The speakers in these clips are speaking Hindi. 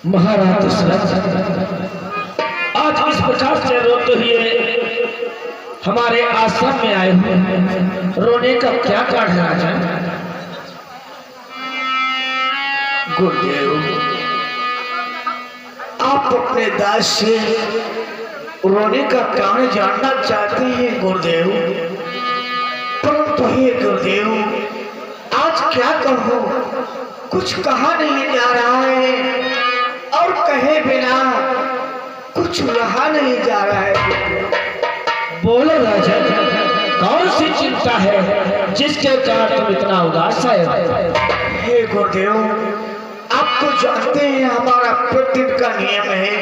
महाराज दशरथ आज इस प्रकार से रोते हुए हमारे आश्रम में आए हुए हैं, रोने का क्या कारण है राजा? गुरुदेव, आप अपने दास से रोने का कारण जानना चाहते हैं गुरुदेव, परंतु हे गुरुदेव आज क्या कहूँ, कुछ कहा नहीं जा रहा है और कहे बिना कुछ रहा नहीं जा रहा है। बोलो राजा, कौन सी चिंता है जिसके कारण तुम इतना उदास है? हे गुरुदेव, आप तो जानते हैं हमारा प्रतिदिन का नियम है,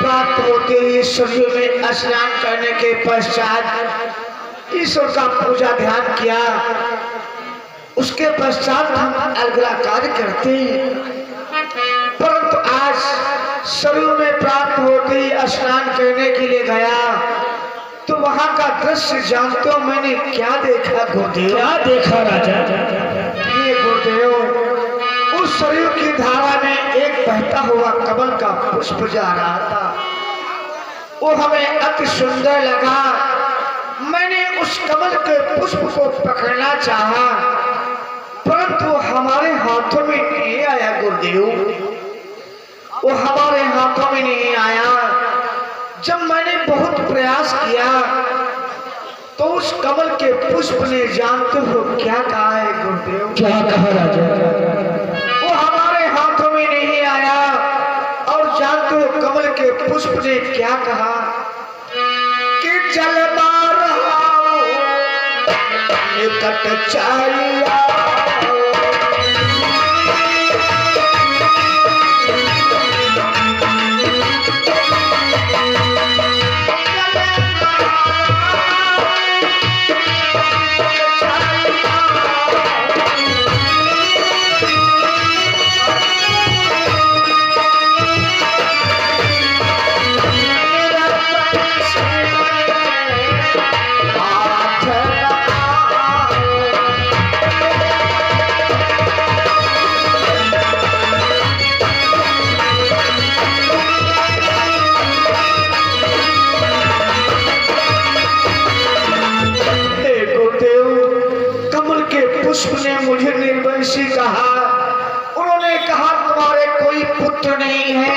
प्राप्त होते ही सूर्य में स्नान करने के पश्चात ईश्वर का पूजा ध्यान किया, उसके पश्चात हम अलगला कार्य करते हैं। परंतु आज सूर्य में प्राप्त होते ही स्नान करने के लिए गया तो वहां का दृश्य जानते हो मैंने क्या देखा गुरुदेव? क्या देखा राजा? हे गुरुदेव, उस सरयू की धारा में एक बहता हुआ कमल का पुष्प जा रहा था, वो हमें अति सुंदर लगा। मैंने उस कमल के पुष्प को पकड़ना चाहा, परंतु हमारे हाथों में नहीं आया गुरुदेव, वो हमारे हाथों में नहीं आया। जब मैंने बहुत प्रयास किया तो उस कमल के पुष्प ने जानते हो क्या कहा है गुरुदेव? क्या कहा राजा? वो हमारे हाथों में नहीं आया और जानते हो कमल के पुष्प ने क्या कहा कि जल मार निकट चालिया पुष्प ने मुझे निर्वंशी कहा। उन्होंने कहा तुम्हारे कोई पुत्र नहीं है,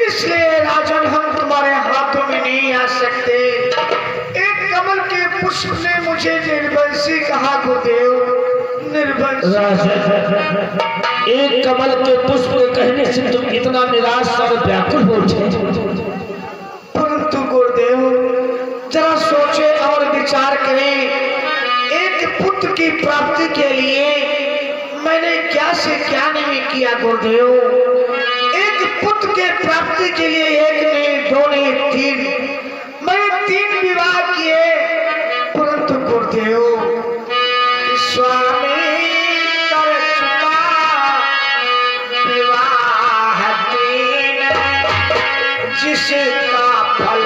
इसलिए राजन हम तुम्हारे हाथों में नहीं आ सकते। एक कमल के पुष्प ने मुझे निर्वंशी कहा गुरुदेव, निर्वंशी। एक कमल के पुष्प के कहने से तुम इतना निराश और व्याकुल हो उठे, परंतु गुरुदेव जरा सोचे और विचार करें, एक पुत्र की प्राप्ति के लिए मैंने क्या से क्या नहीं किया गुरुदेव। एक पुत्र के प्राप्ति के लिए एक नहीं, दो नहीं, तीन, मैंने 3 विवाह किए, परंतु गुरुदेव स्वामी कर चुका विवाह 3, जिसका फल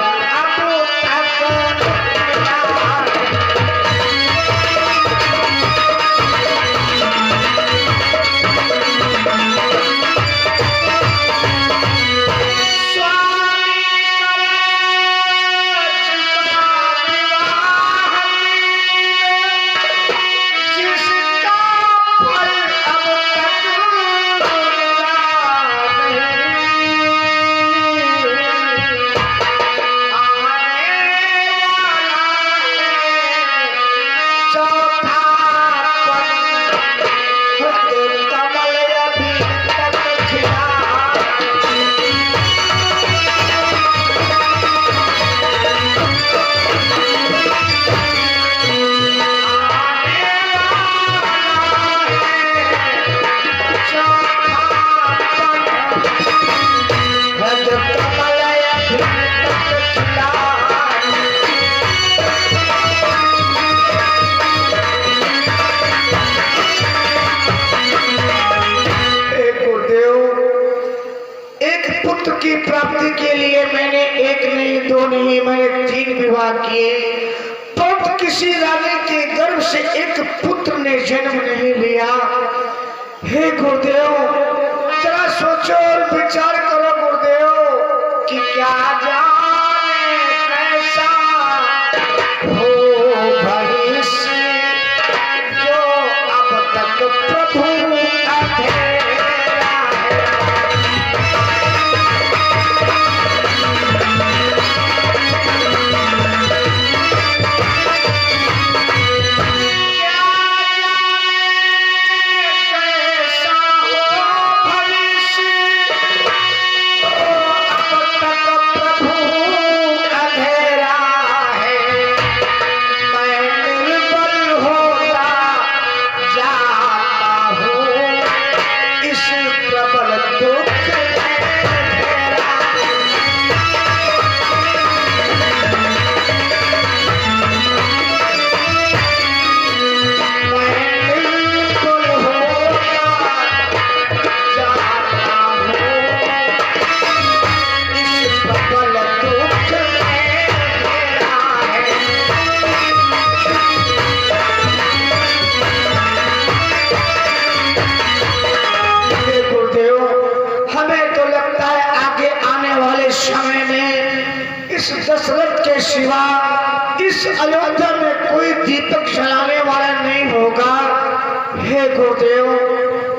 अब तक की प्राप्ति के लिए मैंने एक नहीं, दो नहीं, मैंने 3 विवाह किए, परंतु किसी रानी के गर्भ से एक पुत्र ने जन्म नहीं लिया। हे गुरुदेव जरा सोचो और विचार करो गुरुदेव कि क्या जाने कैसा हो भविष्य जो अब तक प्रभु अंधेरा है। दशरथ के सिवा इस अयोध्या में कोई दीपक जलाने वाला नहीं होगा। हे गुरुदेव,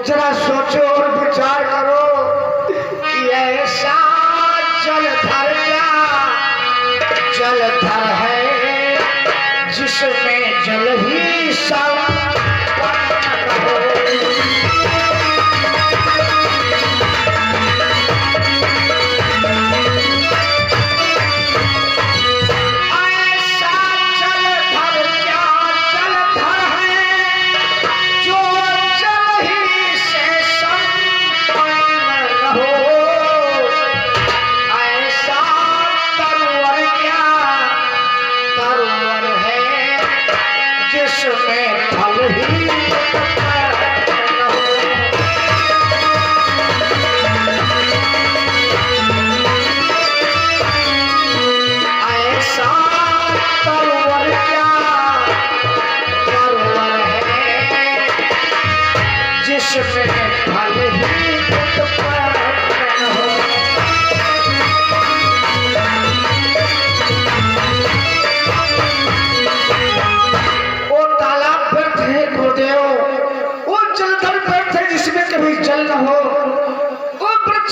जरा सोचो और विचार करो कि ऐसा जलधर जलधर है जिसमें जल ही सब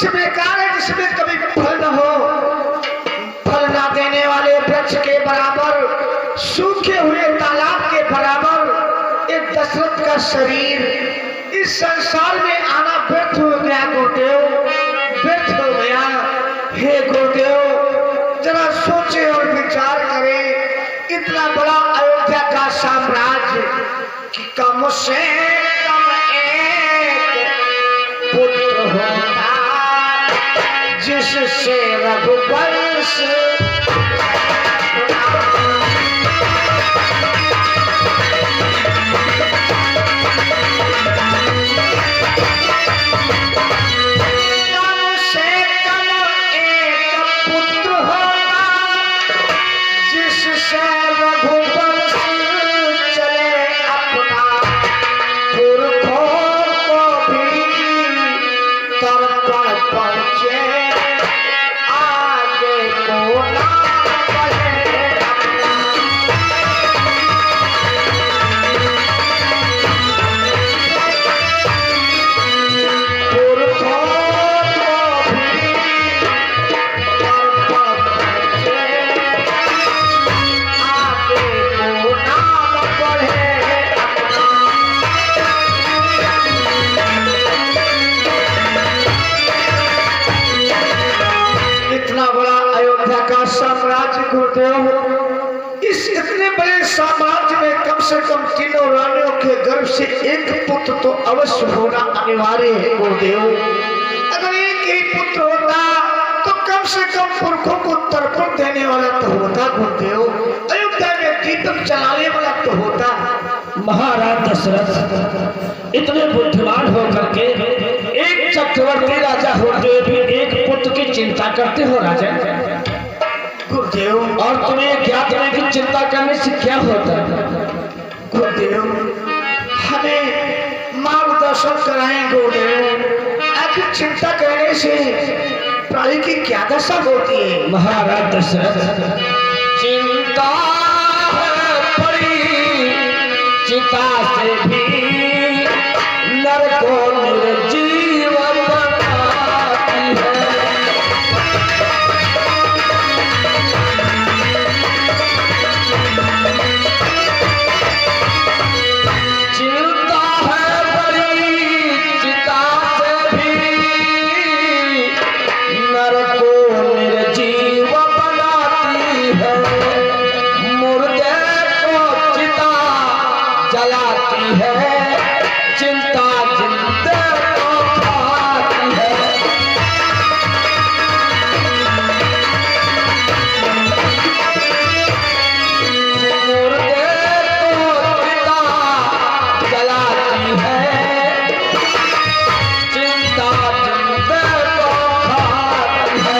बेकार है जिसमें कभी फल न हो। फल ना देने वाले वृक्ष के बराबर, सूखे हुए तालाब के बराबर एक दशरथ का शरीर इस संसार में आना व्यर्थ हो गया गुरुदेव, व्यर्थ हो गया। हे गुरुदेव, जरा सोचे और विचार करें, इतना बड़ा अयोध्या का साम्राज्य कि कम से कम एक पुत्र होता जिससे रघुवंश साम्राज्य गुरुदेव, इस इतने बड़े साम्राज्य में कम से कम तीनों रानियों के गर्भ से एक पुत्र तो अवश्य होना अनिवार्य है गुरुदेव। अगर एक ही पुत्र होता तो कम से कम पुरखों को तर्पण देने वाला तो होता गुरुदेव, अयोध्या में दीपक जलाने वाला तो होता। महाराज दशरथ इतने बुद्धिमान होकर के एक चक्रवर्ती राजा होते हुए भी एक पुत्र की चिंता करते हो राजा गुरुदेव। और तुम्हें ज्ञात नहीं कि चिंता करने से क्या होता है गुरुदेव, हमें मार्गदर्शन कराएं गुरुदेव। आखिर चिंता करने से प्राणी की क्या दशा होती है? महाराज दशरथ, चिंता है बड़ी, चिता से भी नर को निर्जीव बनाती है। चिंता है बड़ी, चिता से भी नर को निर्जीव बनाती है। मुर्दे को चिता जलाती है, चिंता जिंदे को खाती है। मुर्दे को चिता जलाती है, चिंता जिंदे को खाती है।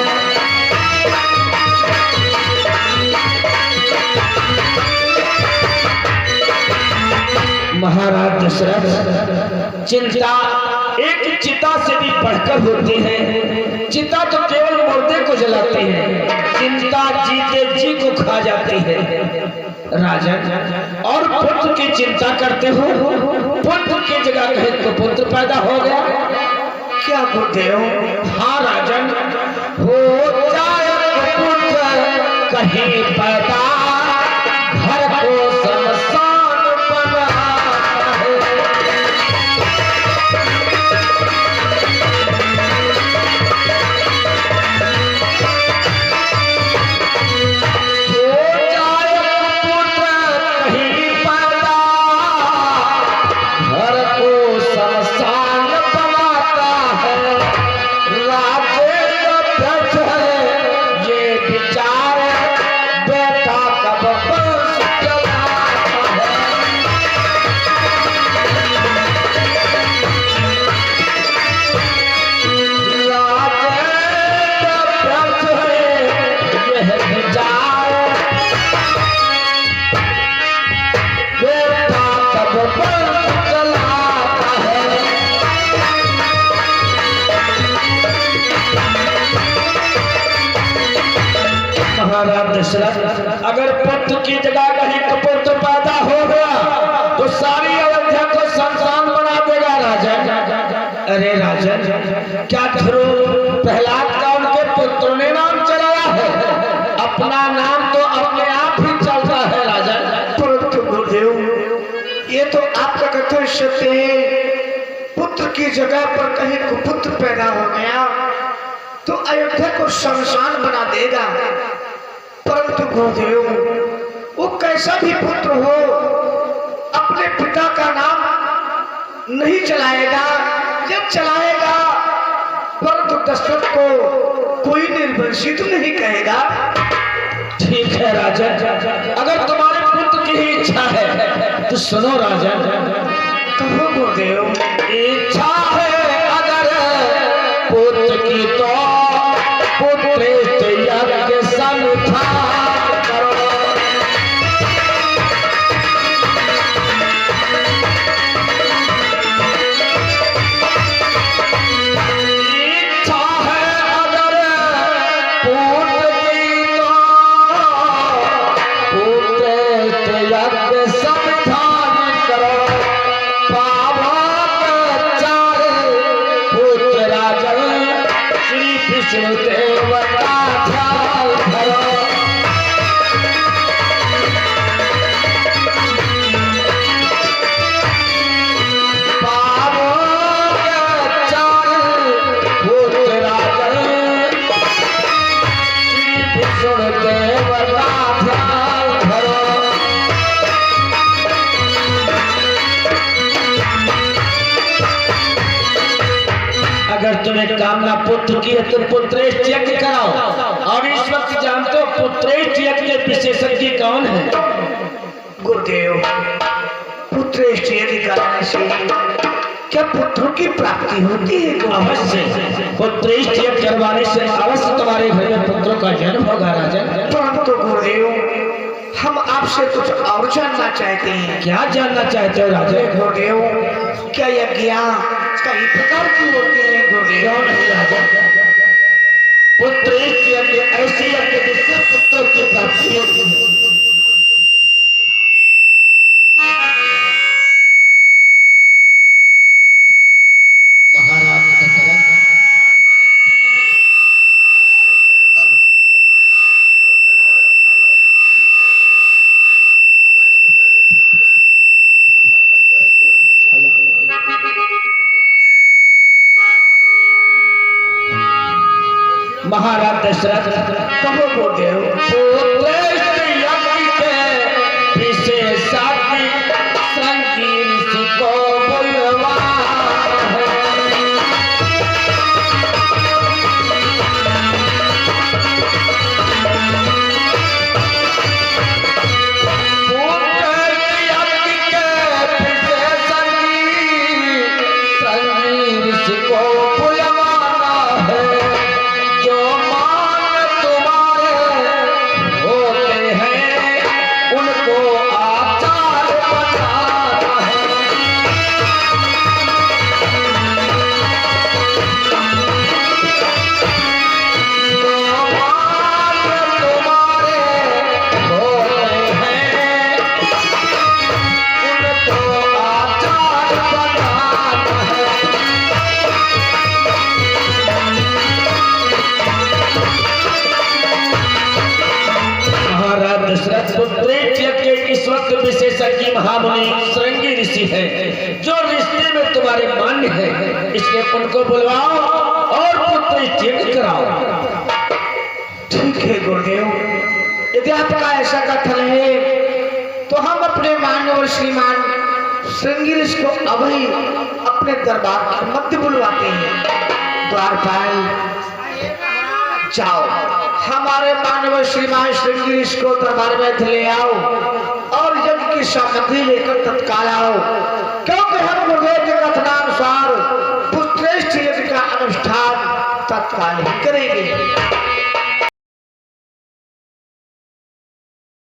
महाराज दशरथ, चिंता एक चिता से भी बढ़कर होती है। चिता तो केवल मुर्दे को जलाती है, चिंता जीते जी को खा जाती है। राजन, और पुत्र की चिंता करते हो, पुत्र की जगह कहीं तो पुत्र पैदा हो गया। क्या गुरुदेव? हाँ राजन, हो जाए पुत्र कहीं पैदा, घर को शमशान बनाता है। हो जाए पुत्र कहीं पैदा, घर को शमशान बनाता है। राजेंद्र व्यर्थ है ये विचार, बेटा कब वंश चलाता है। राजेंद्र व्यर्थ है यह विचार, बेटा कब वंश चलाता है। महाराज दशरथ, अगर पुत्र की जगह कहीं कपुत्र पैदा हो गया तो सारी अयोध्या को शमशान बना देगा राजन। अरे राजन, क्या ध्रुव प्रहलाद का उनके पुत्र ने नाम चलाया है? अपना नाम तो अपने आप ही चलता है राजन। परंतु गुरुदेव, ये तो आपका कथन सत्य है। पुत्र की जगह पर कहीं कुपुत्र पैदा हो गया तो अयोध्या को शमशान बना देगा। परंतु गुरुदेव, वो कैसा भी पुत्र हो, अपने पिता का नाम नहीं चलाएगा। जब चलाएगा, परंतु दशरथ को कोई निर्वंशित नहीं कहेगा। ठीक है राजन, अगर तुम्हारे पुत्र की ही इच्छा है तो सुनो राजन। कहो गुरुदेव। इच्छा है अगर पुत्र की तो पुत्रेष्ट यज्ञ संधान करो। इच्छा है अगर पुत्र की तो पुत्रेष्ट यज्ञ संधान करो। पुत्र राजन श्री विष्णु देव का ध्यान धरो। पुत्र राजन श्री विष्णु देव का ध्यान धरो। अगर तुम्हें कामना पुत्र की है तो पुत्रेष्ट यज्ञ कराओ। और इस वक्त जानते हो पुत्रेष्ट यज्ञ के विशेषज्ञ कौन है? गुरुदेव, पुत्रेष्ट यज्ञ कराने से क्या पुत्रों की प्राप्ति होती है? अवश्य, पुत्रेष्ट यज्ञ करवाने से अवश्य तुम्हारे घर में पुत्रों का जन्म होगा राजन। परंतु गुरुदेव, हम आपसे कुछ और जानना चाहते हैं। क्या जानना चाहते हो राजन? गुरुदेव, क्या यज्ञ कई प्रकार की होती है गुरुदेव। क्यों नहीं राजन? पुत्र यज्ञ ऐसी यज्ञ जिससे पुत्रों की प्राप्ति होती है। महाराज दशरथ महाराज दशरथ कहो गुरुदेव। पुत्र यज्ञ के विशेषज्ञ संगी ऋषि को बुलवा इस वक्त विशेषज्ञ महामुनि श्रृंगी ऋषि है जो रिश्ते में तुम्हारे मान्य है, इसलिए उनको बुलवाओ और पुत्र यज्ञ कराओ। ठीक है गुरुदेव, यदि आपका ऐसा कथन है तो हम अपने मान्यवर श्रीमान श्रृंगी ऋषि को अभी अपने दरबार के मध्य बुलवाते हैं। द्वारपाल जाओ, हमारे मानव श्रीमान श्रृंगी ऋषि को दरबार में ले आओ और यज्ञ की सामग्री लेकर तत्काल आओ, क्योंकि हम गुरुदेव के कथनानुसार पुत्रेष्ठ यज्ञ का अनुष्ठान तत्काल ही करेंगे।